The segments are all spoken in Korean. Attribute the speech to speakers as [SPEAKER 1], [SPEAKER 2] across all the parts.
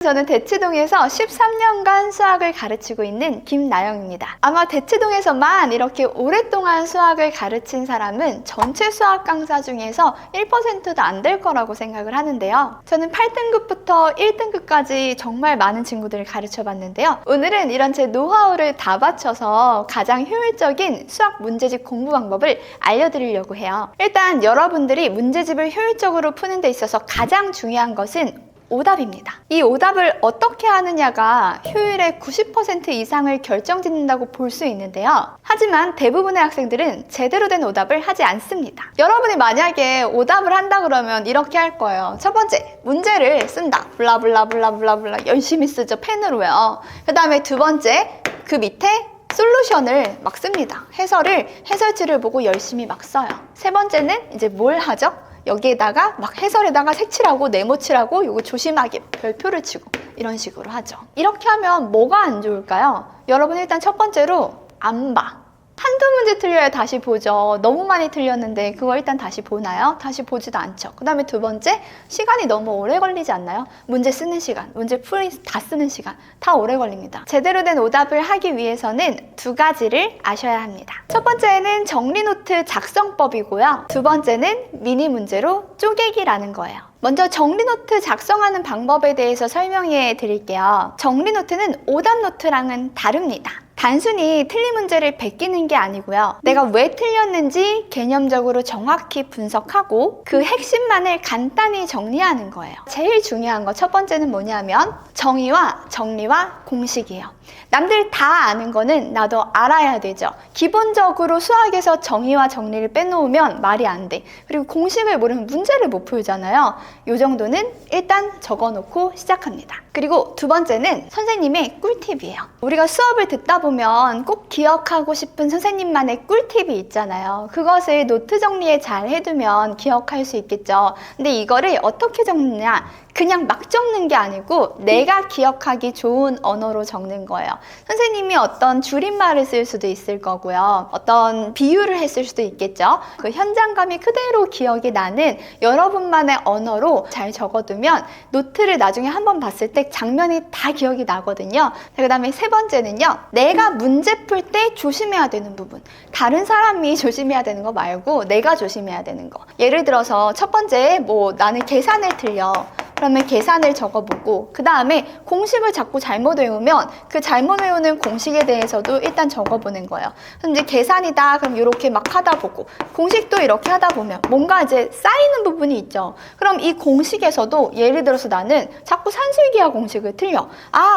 [SPEAKER 1] 저는 대치동에서 13년간 수학을 가르치고 있는 김나영입니다. 아마 대치동에서만 이렇게 오랫동안 수학을 가르친 사람은 전체 수학 강사 중에서 1%도 안 될 거라고 생각을 하는데요. 저는 8등급부터 1등급까지 정말 많은 친구들을 가르쳐 봤는데요. 오늘은 이런 제 노하우를 다 바쳐서 가장 효율적인 수학 문제집 공부 방법을 알려드리려고 해요. 일단 여러분들이 문제집을 효율적으로 푸는 데 있어서 가장 중요한 것은 오답입니다. 이 오답을 어떻게 하느냐가 효율의 90% 이상을 결정짓는다고 볼 수 있는데요. 하지만 대부분의 학생들은 제대로 된 오답을 하지 않습니다. 여러분이 만약에 오답을 한다 그러면 이렇게 할 거예요. 첫 번째, 문제를 쓴다. 블라블라블라블라블라 열심히 쓰죠. 펜으로요. 그 다음에 두 번째, 그 밑에 솔루션을 막 씁니다. 해설지를 보고 열심히 막 써요. 세 번째는 이제 뭘 하죠? 여기에다가 막 해설에다가 색칠하고 네모칠하고 요거 조심하게 별표를 치고 이런 식으로 하죠. 이렇게 하면 뭐가 안 좋을까요? 여러분 일단 첫 번째로 안 봐. 한두 문제 틀려야 다시 보죠. 너무 많이 틀렸는데 그거 일단 다시 보나요? 다시 보지도 않죠. 그 다음에 두 번째, 시간이 너무 오래 걸리지 않나요? 문제 쓰는 시간, 문제 풀이 다 쓰는 시간 다 오래 걸립니다. 제대로 된 오답을 하기 위해서는 두 가지를 아셔야 합니다. 첫 번째는 정리노트 작성법이고요. 두 번째는 미니 문제로 쪼개기라는 거예요. 먼저 정리노트 작성하는 방법에 대해서 설명해 드릴게요. 정리노트는 오답노트랑은 다릅니다. 단순히 틀린 문제를 베끼는 게 아니고요. 내가 왜 틀렸는지 개념적으로 정확히 분석하고 그 핵심만을 간단히 정리하는 거예요. 제일 중요한 거 첫 번째는 뭐냐면 정의와 정리와 공식이에요. 남들 다 아는 거는 나도 알아야 되죠. 기본적으로 수학에서 정의와 정리를 빼놓으면 말이 안 돼. 그리고 공식을 모르면 문제를 못 풀잖아요. 이 정도는 일단 적어놓고 시작합니다. 그리고 두 번째는 선생님의 꿀팁이에요. 우리가 수업을 듣다 보면 꼭 기억하고 싶은 선생님만의 꿀팁이 있잖아요. 그것을 노트 정리에 잘 해두면 기억할 수 있겠죠. 근데 이거를 어떻게 적느냐? 그냥 막 적는 게 아니고 내가 기억하기 좋은 언어로 적는 거예요. 선생님이 어떤 줄임말을 쓸 수도 있을 거고요. 어떤 비유를 했을 수도 있겠죠. 그 현장감이 그대로 기억이 나는 여러분만의 언어로 잘 적어두면 노트를 나중에 한번 봤을 때 장면이 다 기억이 나거든요. 그 다음에 세 번째는요. 내가 문제 풀 때 조심해야 되는 부분. 다른 사람이 조심해야 되는 거 말고 내가 조심해야 되는 거. 예를 들어서 첫 번째 나는 계산을 틀려. 그러면 계산을 적어보고 그 다음에 공식을 자꾸 잘못 외우면 그 잘못 외우는 공식에 대해서도 일단 적어보는 거예요. 그럼 이제 계산이다 그럼 이렇게 막 하다 보고 공식도 이렇게 하다 보면 뭔가 이제 쌓이는 부분이 있죠. 그럼 이 공식에서도 예를 들어서 나는 자꾸 산술기하 공식을 틀려.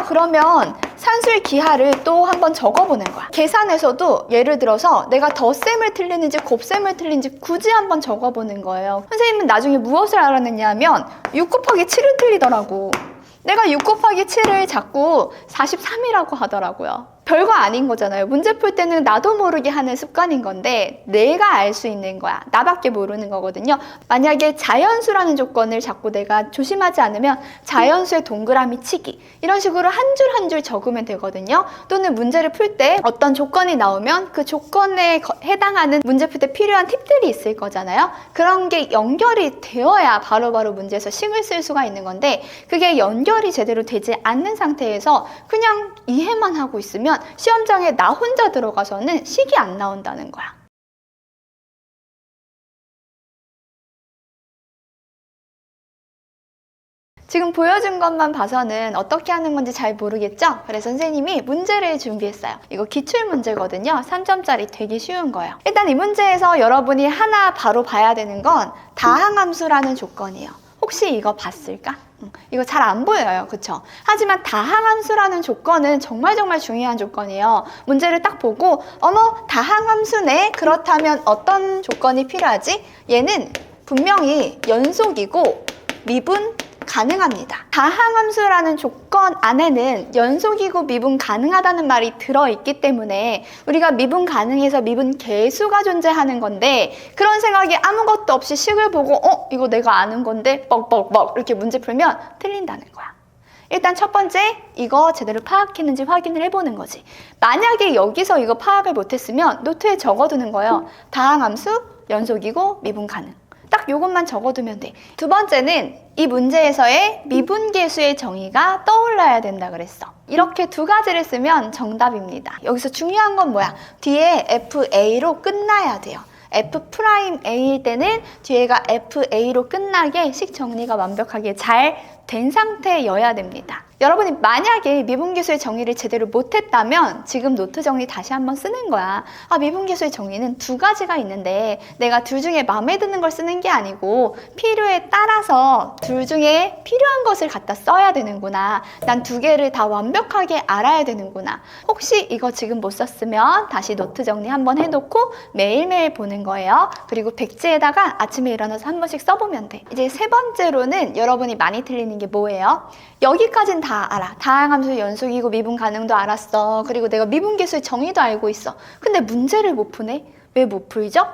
[SPEAKER 1] 그러면 산술기하를 또 한번 적어보는 거야. 계산에서도 예를 들어서 내가 덧셈을 틀리는지 곱셈을 틀리는지 굳이 한번 적어보는 거예요. 선생님은 나중에 무엇을 알았느냐 하면 6 곱하기 7을 틀리더라고. 내가 6 곱하기 7을 자꾸 43이라고 하더라고요. 별거 아닌 거잖아요. 문제 풀 때는 나도 모르게 하는 습관인 건데 내가 알 수 있는 거야. 나밖에 모르는 거거든요. 만약에 자연수라는 조건을 자꾸 내가 조심하지 않으면 자연수의 동그라미 치기 이런 식으로 한 줄 한 줄 적으면 되거든요. 또는 문제를 풀 때 어떤 조건이 나오면 그 조건에 해당하는 문제 풀 때 필요한 팁들이 있을 거잖아요. 그런 게 연결이 되어야 바로바로 문제에서 식을 쓸 수가 있는 건데 그게 연결이 제대로 되지 않는 상태에서 그냥 이해만 하고 있으면 시험장에 나 혼자 들어가서는 식이 안 나온다는 거야. 지금 보여준 것만 봐서는 어떻게 하는 건지 잘 모르겠죠? 그래서 선생님이 문제를 준비했어요. 이거 기출문제거든요. 3점짜리 되게 쉬운 거예요. 일단 이 문제에서 여러분이 하나 바로 봐야 되는 건 다항함수라는 조건이에요. 혹시 이거 봤을까? 이거 잘 안 보여요. 그쵸? 하지만 다항함수라는 조건은 정말 중요한 조건이에요. 문제를 딱 보고 어머 다항함수네? 그렇다면 어떤 조건이 필요하지? 얘는 분명히 연속이고 미분 가능합니다. 다항함수라는 조건 안에는 연속이고 미분 가능하다는 말이 들어있기 때문에 우리가 미분 가능해서 미분 계수가 존재하는 건데 그런 생각이 아무것도 없이 식을 보고 이거 내가 아는 건데 뻑뻑뻑 이렇게 문제 풀면 틀린다는 거야. 일단 첫 번째 이거 제대로 파악했는지 확인을 해보는 거지. 만약에 여기서 이거 파악을 못했으면 노트에 적어두는 거예요. 다항함수 연속이고 미분 가능. 딱 요것만 적어두면 돼. 두 번째는 이 문제에서의 미분계수의 정의가 떠올라야 된다 그랬어. 이렇게 두 가지를 쓰면 정답입니다. 여기서 중요한 건 뭐야? 뒤에 FA로 끝나야 돼요. F'A일 때는 뒤에가 FA로 끝나게 식 정리가 완벽하게 잘 된 상태여야 됩니다. 여러분이 만약에 미분계수의 정의를 제대로 못했다면 지금 노트 정리 다시 한번 쓰는 거야. 미분계수의 정의는 두 가지가 있는데 내가 둘 중에 마음에 드는 걸 쓰는 게 아니고 필요에 따라서 둘 중에 필요한 것을 갖다 써야 되는구나. 난 두 개를 다 완벽하게 알아야 되는구나. 혹시 이거 지금 못 썼으면 다시 노트 정리 한번 해놓고 매일매일 보는 거예요. 그리고 백지에다가 아침에 일어나서 한 번씩 써보면 돼. 이제 세 번째로는 여러분이 많이 틀리는 게 뭐예요? 여기까진 다 알아. 다항함수의 연속이고 미분 가능도 알았어. 그리고 내가 미분계수의 정의도 알고 있어. 근데 문제를 못 푸네? 왜 못 풀죠?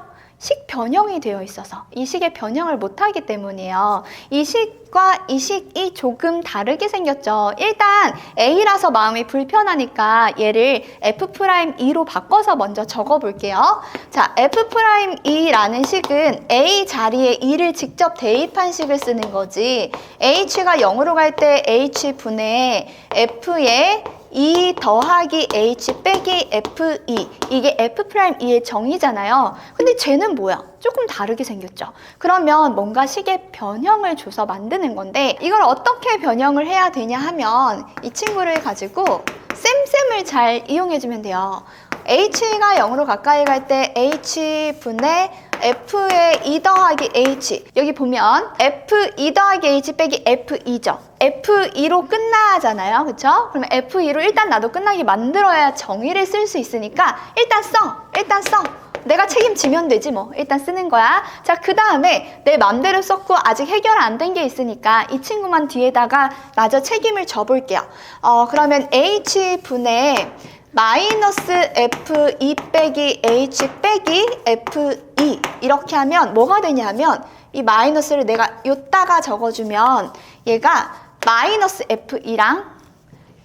[SPEAKER 1] 식 변형이 되어 있어서 이 식의 변형을 못하기 때문이에요. 이 식과 이 식이 조금 다르게 생겼죠. 일단 A라서 마음이 불편하니까 얘를 F'E로 바꿔서 먼저 적어볼게요. 자, F'E라는 식은 A 자리에 E를 직접 대입한 식을 쓰는 거지. H가 0으로 갈 때 H분의 F에 E 더하기 H 빼기 FE, 이게 F'E의 정의잖아요. 근데 쟤는 뭐야? 조금 다르게 생겼죠. 그러면 뭔가 식의 변형을 줘서 만드는 건데 이걸 어떻게 변형을 해야 되냐 하면 이 친구를 가지고 쌤쌤을 잘 이용해주면 돼요. H가 0으로 가까이 갈 때 H분의 F의 E 더하기 H, 여기 보면 F2 더하기 H 빼기 F2죠. F2로 끝나잖아요. 그쵸? 그러면 F2로 일단 나도 끝나게 만들어야 정의를 쓸 수 있으니까 일단 써. 내가 책임지면 되지 뭐. 일단 쓰는 거야. 자, 그 다음에 내 맘대로 썼고 아직 해결 안 된 게 있으니까 이 친구만 뒤에다가 마저 책임을 져볼게요. 그러면 H분의 마이너스 F2 빼기 H 빼기 F2 이렇게 하면 뭐가 되냐면 이 마이너스를 내가 요따가 적어주면 얘가 마이너스 F2랑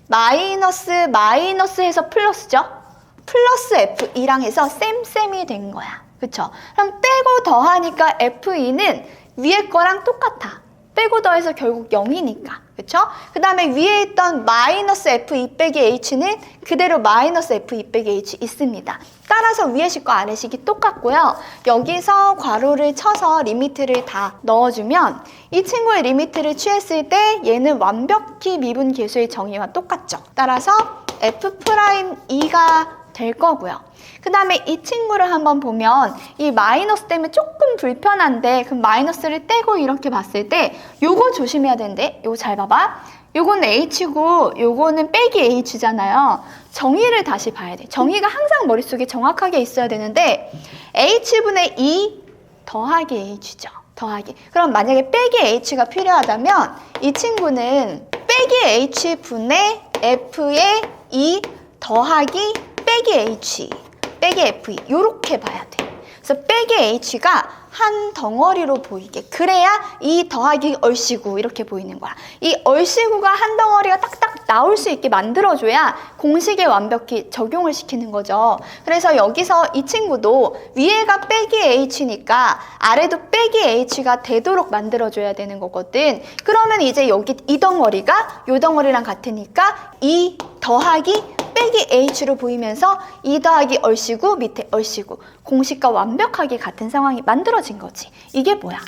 [SPEAKER 1] 마이너스 해서 플러스죠? 플러스 F2랑 해서 쌤쌤이 된 거야. 그쵸? 그럼 빼고 더하니까 F2는 위에 거랑 똑같아. 빼고 더해서 결국 0이니까. 그쵸? 그 다음에 위에 있던 마이너스 F2 빼기 H는 그대로 마이너스 F2 빼기 H 있습니다. 따라서 위에 식과 아래 식이 똑같고요. 여기서 괄호를 쳐서 리미트를 다 넣어주면 이 친구의 리미트를 취했을 때 얘는 완벽히 미분계수의 정의와 똑같죠. 따라서 F'E가 될 거고요. 그 다음에 이 친구를 한번 보면 이 마이너스 때문에 조금 불편한데 그럼 마이너스를 떼고 이렇게 봤을 때 요거 조심해야 되는데 요거 잘 봐봐. 요거는 H고 요거는 빼기 H잖아요. 정의를 다시 봐야 돼. 정의가 항상 머릿속에 정확하게 있어야 되는데 H분의 E 더하기 H죠. 더하기. 그럼 만약에 빼기 H가 필요하다면 이 친구는 빼기 H분의 F의 E 더하기 빼기 H 빼기 FE 이렇게 봐야 돼. 그래서 빼기 H가 한 덩어리로 보이게, 그래야 이 더하기 얼씨구 이렇게 보이는 거야. 이 얼씨구가 한 덩어리가 딱딱 나올 수 있게 만들어줘야 공식에 완벽히 적용을 시키는 거죠. 그래서 여기서 이 친구도 위에가 빼기 H니까 아래도 빼기 H가 되도록 만들어줘야 되는 거거든. 그러면 이제 여기 이 덩어리가 이 덩어리랑 같으니까 이 더하기 빼기 H로 보이면서 2 더하기 얼씨구 밑에 얼씨구 공식과 완벽하게 같은 상황이 만들어진 거지. 이게 뭐야?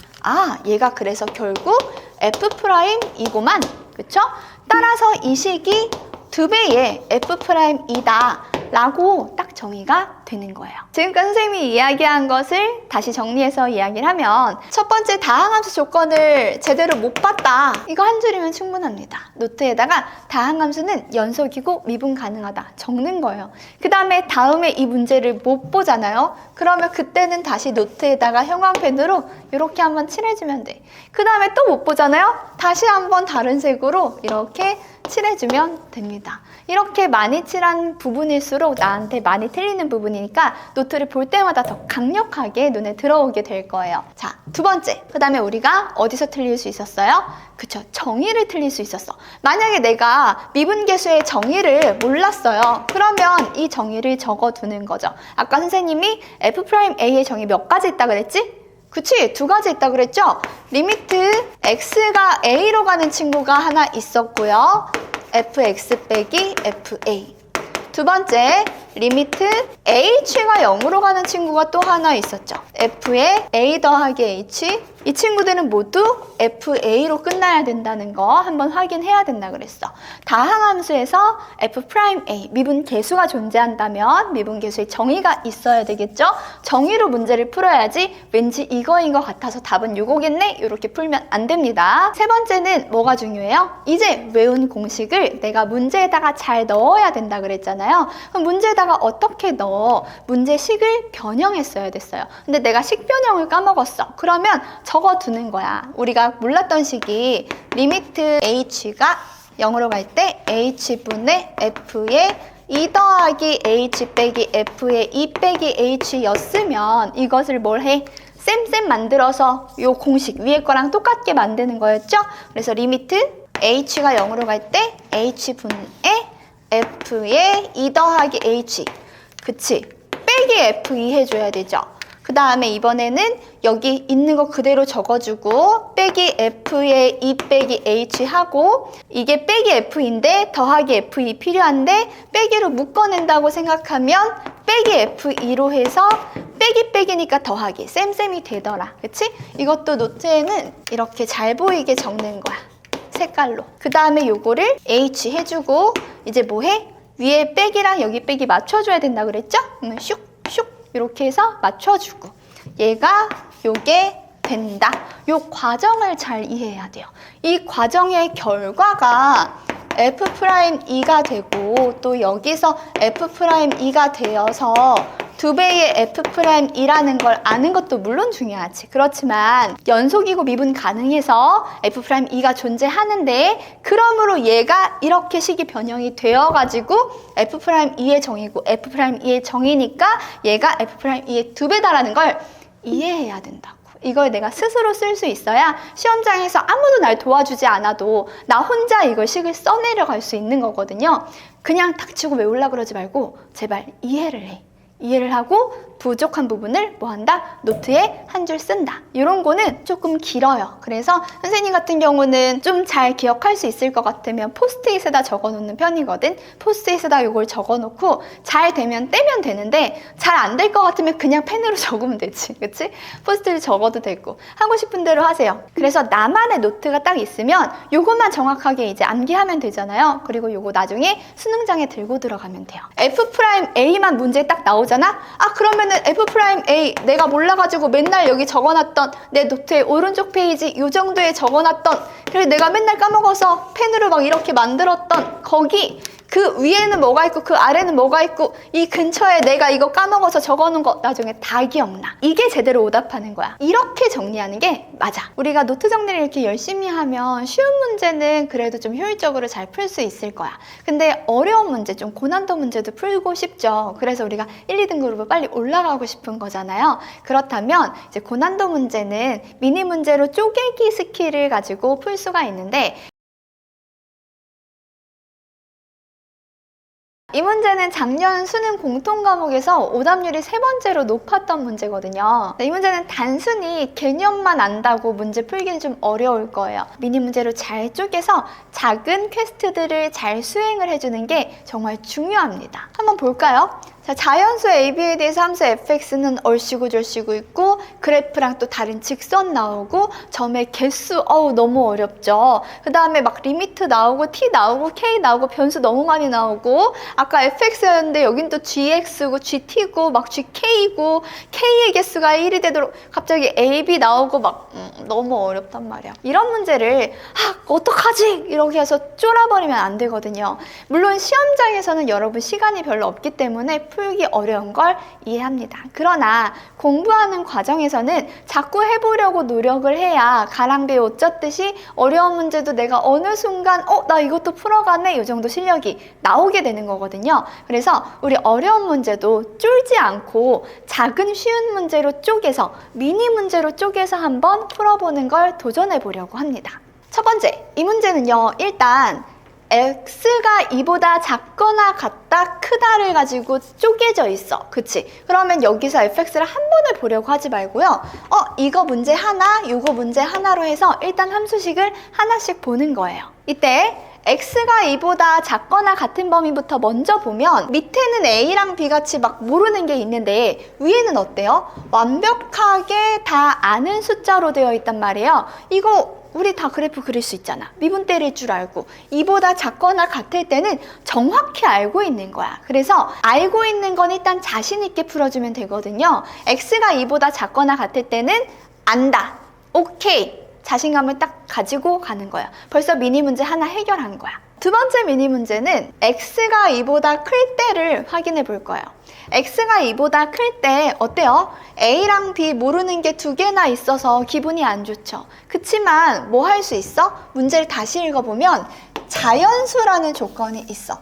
[SPEAKER 1] 얘가 그래서 결국 F'이고만, 그쵸? 따라서 이 식이 2배의 F'이다 라고 딱 정의가 되는 거예요. 지금까지 선생님이 이야기한 것을 다시 정리해서 이야기를 하면 첫 번째 다항함수 조건을 제대로 못 봤다. 이거 한 줄이면 충분합니다. 노트에다가 다항함수는 연속이고 미분 가능하다 적는 거예요. 그 다음에 이 문제를 못 보잖아요. 그러면 그때는 다시 노트에다가 형광펜으로 이렇게 한번 칠해주면 돼. 그 다음에 또 못 보잖아요. 다시 한번 다른 색으로 이렇게 칠해주면 됩니다. 이렇게 많이 칠한 부분일수록 나한테 많이 틀리는 부분이니까 노트를 볼 때마다 더 강력하게 눈에 들어오게 될 거예요. 자, 두 번째. 그 다음에 우리가 어디서 틀릴 수 있었어요? 그쵸, 정의를 틀릴 수 있었어. 만약에 내가 미분계수의 정의를 몰랐어요. 그러면 이 정의를 적어두는 거죠. 아까 선생님이 F'A의 정의 몇 가지 있다 그랬지? 그치? 두 가지 있다 그랬죠? 리미트 x가 a로 가는 친구가 하나 있었고요. fx 빼기 fa. 두 번째, 리미트 h가 0으로 가는 친구가 또 하나 있었죠. f의 a 더하기 h. 이 친구들은 모두 fa로 끝나야 된다는 거 한번 확인해야 된다 그랬어. 다항함수에서 f'a, 미분계수가 존재한다면 미분계수의 정의가 있어야 되겠죠? 정의로 문제를 풀어야지 왠지 이거인 것 같아서 답은 요거겠네? 이렇게 풀면 안 됩니다. 세 번째는 뭐가 중요해요? 이제 외운 공식을 내가 문제에다가 잘 넣어야 된다 그랬잖아요. 그럼 문제에다가 어떻게 넣어? 문제식을 변형했어야 됐어요. 근데 내가 식 변형을 까먹었어. 그러면 적어두는 거야. 우리가 몰랐던 식이 리미트 h가 0으로 갈 때 h분의 f의 2 더하기 h 빼기 f의 2 빼기 h였으면 이것을 뭘 해? 쌤 만들어서 요 공식 위에 거랑 똑같게 만드는 거였죠? 그래서 리미트 h가 0으로 갈 때 h분의 f의 2 더하기 h, 그치? 빼기 f2 해줘야 되죠? 그 다음에 이번에는 여기 있는 거 그대로 적어주고 빼기 f의 2 빼기 h 하고, 이게 빼기 f인데 더하기 f2 필요한데 빼기로 묶어낸다고 생각하면 빼기 f2로 해서 빼기니까 더하기 쌤이 되더라. 그치? 이것도 노트에는 이렇게 잘 보이게 적는 거야. 색깔로. 그 다음에 요거를 h 해주고 이제 뭐 해? 위에 빼기랑 여기 빼기 맞춰줘야 된다 그랬죠? 슉슉 이렇게 해서 맞춰주고 얘가 요게 된다. 요 과정을 잘 이해해야 돼요. 이 과정의 결과가 F'E가 되고 또 여기서 F'E가 되어서 2배의 F'E라는 걸 아는 것도 물론 중요하지. 그렇지만 연속이고 미분 가능해서 F'E가 존재하는데, 그러므로 얘가 이렇게 식이 변형이 되어가지고 F'E의 정의고 F'E의 정의니까 얘가 F'E의 2배다라는 걸 이해해야 된다고. 이걸 내가 스스로 쓸 수 있어야 시험장에서 아무도 날 도와주지 않아도 나 혼자 이걸 식을 써내려갈 수 있는 거거든요. 그냥 닥치고 외우려고 그러지 말고 제발 이해를 해. 이해를 하고 부족한 부분을 뭐 한다? 노트에 한 줄 쓴다. 이런 거는 조금 길어요. 그래서 선생님 같은 경우는 좀 잘 기억할 수 있을 것 같으면 포스트잇에다 적어놓는 편이거든. 포스트잇에다 이걸 적어놓고 잘 되면 떼면 되는데 잘 안 될 것 같으면 그냥 펜으로 적으면 되지. 그치? 포스트잇 적어도 되고 하고 싶은 대로 하세요. 그래서 나만의 노트가 딱 있으면 요것만 정확하게 이제 암기하면 되잖아요. 그리고 요거 나중에 수능장에 들고 들어가면 돼요. F'A만 문제에 딱 나오잖아? 아, 그러면은 F'A 내가 몰라가지고 맨날 여기 적어놨던 내 노트의 오른쪽 페이지 요 정도에 적어놨던, 그래서 내가 맨날 까먹어서 펜으로 막 이렇게 만들었던 거기 그 위에는 뭐가 있고 그 아래는 뭐가 있고 이 근처에 내가 이거 까먹어서 적어놓은 거 나중에 다 기억나. 이게 제대로 오답하는 거야. 이렇게 정리하는 게 맞아. 우리가 노트 정리를 이렇게 열심히 하면 쉬운 문제는 그래도 좀 효율적으로 잘 풀 수 있을 거야. 근데 어려운 문제, 좀 고난도 문제도 풀고 싶죠. 그래서 우리가 1, 2등급으로 빨리 올라가고 싶은 거잖아요. 그렇다면 이제 고난도 문제는 미니 문제로 쪼개기 스킬을 가지고 풀 수가 있는데, 이 문제는 작년 수능 공통과목에서 오답률이 3번째로 높았던 문제거든요. 이 문제는 단순히 개념만 안다고 문제 풀기는 좀 어려울 거예요. 미니 문제로 잘 쪼개서 작은 퀘스트들을 잘 수행을 해주는 게 정말 중요합니다. 한번 볼까요? 자, 자연수 AB에 대해서 함수 fx는 얼씨구 절씨구 있고 그래프랑 또 다른 직선 나오고 점의 개수, 너무 어렵죠. 그 다음에 막 리미트 나오고 t 나오고 k 나오고 변수 너무 많이 나오고, 아까 fx였는데 여긴 또 gx고 gt고 막 gk고 k의 개수가 1이 되도록 갑자기 ab 나오고 막 너무 어렵단 말이야. 이런 문제를 어떡하지? 이렇게 해서 쫄아버리면 안 되거든요. 물론 시험장에서는 여러분 시간이 별로 없기 때문에 풀기 어려운 걸 이해합니다. 그러나 공부하는 과정에서는 자꾸 해보려고 노력을 해야 가랑비에 옷 젖듯이 어려운 문제도 내가 어느 순간 나 이것도 풀어가네, 이 정도 실력이 나오게 되는 거거든요. 그래서 우리 어려운 문제도 쫄지 않고 작은 쉬운 문제로 쪼개서, 미니 문제로 쪼개서 한번 풀어보는 걸 도전해 보려고 합니다. 첫 번째, 이 문제는요, 일단 x가 X가 2보다 작거나 같다, 크다를 가지고 쪼개져 있어. 그치? 그러면 여기서 fx를 한 번에 보려고 하지 말고요. 이거 문제 하나, 이거 문제 하나로 해서 일단 함수식을 하나씩 보는 거예요. 이때 x가 2보다 작거나 같은 범위부터 먼저 보면 밑에는 a랑 b같이 막 모르는 게 있는데 위에는 어때요? 완벽하게 다 아는 숫자로 되어 있단 말이에요. 이거 우리 다 그래프 그릴 수 있잖아. 미분 때릴 줄 알고. 2보다 작거나 같을 때는 정확히 알고 있는 거야. 그래서 알고 있는 건 일단 자신 있게 풀어주면 되거든요. x가 2보다 작거나 같을 때는 안다. 오케이. 자신감을 딱 가지고 가는 거야. 벌써 미니 문제 하나 해결한 거야. 두 번째 미니 문제는 x가 2보다 클 때를 확인해 볼 거예요. x가 2보다 클 때 어때요? a랑 b 모르는 게 두 개나 있어서 기분이 안 좋죠. 그치만 뭐 할 수 있어? 문제를 다시 읽어보면 자연수라는 조건이 있어.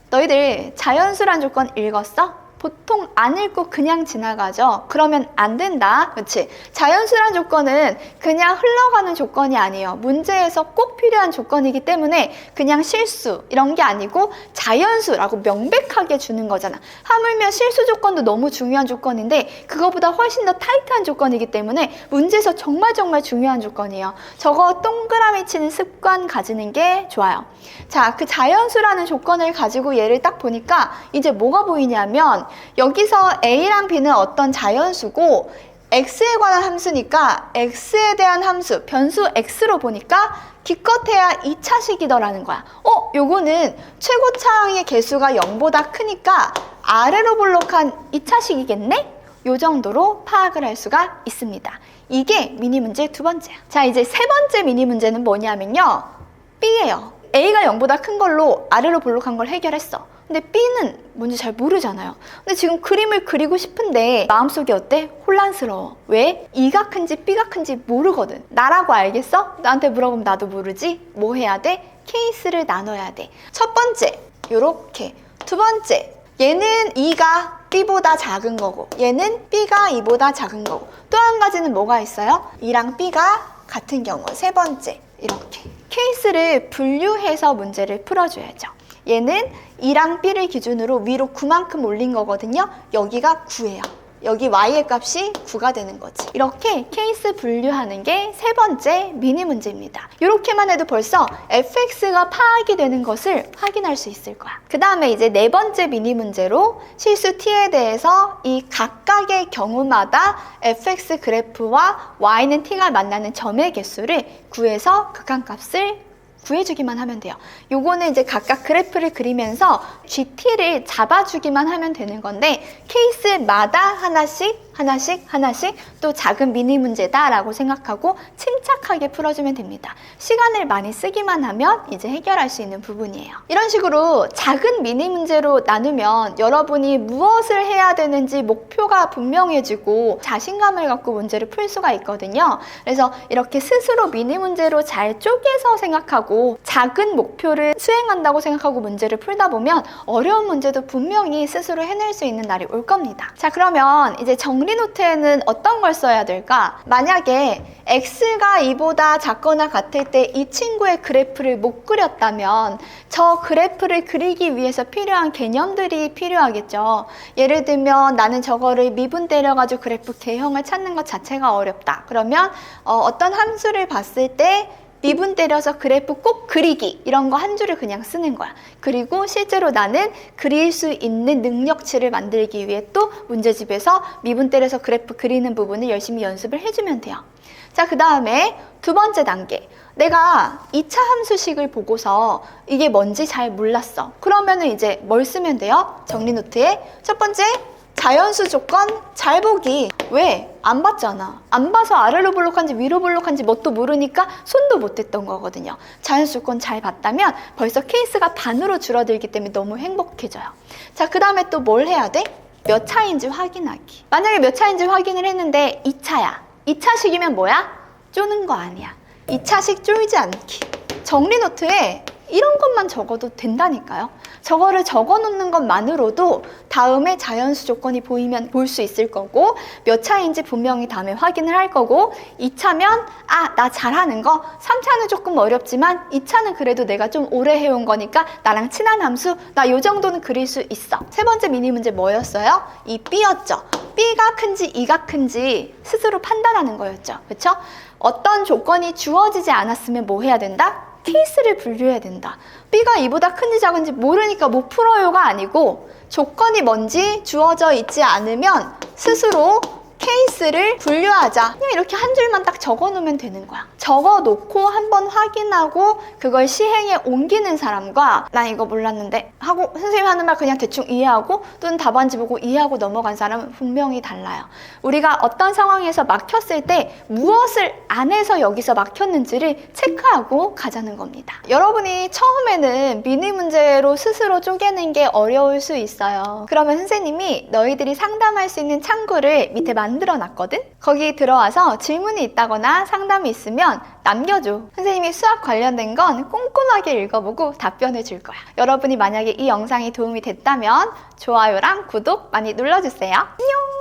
[SPEAKER 1] 너희들 자연수란 조건 읽었어? 보통 안 읽고 그냥 지나가죠. 그러면 안 된다. 그렇지? 자연수란 조건은 그냥 흘러가는 조건이 아니에요. 문제에서 꼭 필요한 조건이기 때문에 그냥 실수 이런 게 아니고 자연수라고 명백하게 주는 거잖아. 하물며 실수 조건도 너무 중요한 조건인데 그거보다 훨씬 더 타이트한 조건이기 때문에 문제에서 정말 중요한 조건이에요. 저거 동그라미 치는 습관 가지는 게 좋아요. 자, 그 자연수라는 조건을 가지고 얘를 딱 보니까 이제 뭐가 보이냐면 여기서 a랑 b는 어떤 자연수고 x에 관한 함수니까 x에 대한 함수, 변수 x로 보니까 기껏해야 2차식이더라는 거야. 요거는 최고차항의 개수가 0보다 크니까 아래로 볼록한 2차식이겠네? 요 정도로 파악을 할 수가 있습니다. 이게 미니 문제 두 번째야. 자, 이제 세 번째 미니 문제는 뭐냐면요. B예요. A가 0보다 큰 걸로 아래로 볼록한 걸 해결했어. 근데 B는 뭔지 잘 모르잖아요. 근데 지금 그림을 그리고 싶은데 마음속이 어때? 혼란스러워. 왜? E가 큰지 B가 큰지 모르거든. 나라고 알겠어? 나한테 물어보면 나도 모르지? 뭐 해야 돼? 케이스를 나눠야 돼. 첫 번째, 요렇게. 두 번째, 얘는 E가 B보다 작은 거고 얘는 B가 E보다 작은 거고 또 한 가지는 뭐가 있어요? E랑 B가 같은 경우. 세 번째, 이렇게. 케이스를 분류해서 문제를 풀어줘야죠. 얘는 E랑 B를 기준으로 위로 9만큼 올린 거거든요. 여기가 9예요. 여기 Y의 값이 9가 되는 거지. 이렇게 케이스 분류하는 게 세 번째 미니 문제입니다. 이렇게만 해도 벌써 fx가 파악이 되는 것을 확인할 수 있을 거야. 그 다음에 이제 네 번째 미니 문제로 실수 t에 대해서 이 각각의 경우마다 fx 그래프와 y는 t가 만나는 점의 개수를 구해서 극한값을 구해주기만 하면 돼요. 요거는 이제 각각 그래프를 그리면서 GT를 잡아주기만 하면 되는 건데 케이스마다 하나씩 또 작은 미니 문제다라고 생각하고 침착하게 풀어주면 됩니다. 시간을 많이 쓰기만 하면 이제 해결할 수 있는 부분이에요. 이런 식으로 작은 미니 문제로 나누면 여러분이 무엇을 해야 되는지 목표가 분명해지고 자신감을 갖고 문제를 풀 수가 있거든요. 그래서 이렇게 스스로 미니 문제로 잘 쪼개서 생각하고 작은 목표를 수행한다고 생각하고 문제를 풀다 보면 어려운 문제도 분명히 스스로 해낼 수 있는 날이 올 겁니다. 자, 그러면 이제 정리 노트에는 어떤 걸 써야 될까? 만약에 x가 2보다 작거나 같을 때 이 친구의 그래프를 못 그렸다면 저 그래프를 그리기 위해서 필요한 개념들이 필요하겠죠. 예를 들면 나는 저거를 미분 때려가지고 그래프 개형을 찾는 것 자체가 어렵다. 그러면 어떤 함수를 봤을 때 미분 때려서 그래프 꼭 그리기 이런 거 한 줄을 그냥 쓰는 거야. 그리고 실제로 나는 그릴 수 있는 능력치를 만들기 위해 또 문제집에서 미분 때려서 그래프 그리는 부분을 열심히 연습을 해주면 돼요. 자, 그 다음에 두 번째 단계. 내가 2차 함수식을 보고서 이게 뭔지 잘 몰랐어. 그러면은 이제 뭘 쓰면 돼요? 정리 노트에 첫 번째, 자연수 조건 잘 보기. 왜? 안 봤잖아. 안 봐서 아래로 볼록한지 위로 볼록한지 뭣도 모르니까 손도 못 댔던 거거든요. 자연수 조건 잘 봤다면 벌써 케이스가 반으로 줄어들기 때문에 너무 행복해져요. 자, 그 다음에 또 뭘 해야 돼? 몇 차인지 확인하기. 만약에 몇 차인지 확인을 했는데 2차야. 2차식이면 뭐야? 쪼는 거 아니야. 2차식 쫄지 않기. 정리 노트에 이런 것만 적어도 된다니까요. 저거를 적어 놓는 것만으로도 다음에 자연수 조건이 보이면 볼 수 있을 거고, 몇 차인지 분명히 다음에 확인을 할 거고, 2차면 나 잘하는 거, 3차는 조금 어렵지만 2차는 그래도 내가 좀 오래 해온 거니까 나랑 친한 함수, 나 요 정도는 그릴 수 있어. 세 번째 미니 문제 뭐였어요? 이 B였죠. B가 큰지 E가 큰지 스스로 판단하는 거였죠. 그렇죠? 어떤 조건이 주어지지 않았으면 뭐 해야 된다? 케이스를 분류해야 된다. B가 E보다 큰지 작은지 모르니까 못 풀어요가 아니고, 조건이 뭔지 주어져 있지 않으면 스스로 케이스를 분류하자. 그냥 이렇게 한 줄만 딱 적어 놓으면 되는 거야. 적어 놓고 한번 확인하고 그걸 시행에 옮기는 사람과, 난 이거 몰랐는데 하고 선생님 하는 말 그냥 대충 이해하고 또는 답안지 보고 이해하고 넘어간 사람은 분명히 달라요. 우리가 어떤 상황에서 막혔을 때 무엇을 안 해서 여기서 막혔는지를 체크하고 가자는 겁니다. 여러분이 처음에는 미니 문제로 스스로 쪼개는 게 어려울 수 있어요. 그러면 선생님이 너희들이 상담할 수 있는 창구를 밑에 만들어 놨거든? 거기 들어와서 질문이 있다거나 상담이 있으면 남겨줘. 선생님이 수학 관련된 건 꼼꼼하게 읽어보고 답변해 줄 거야. 여러분이 만약에 이 영상이 도움이 됐다면 좋아요랑 구독 많이 눌러주세요. 안녕!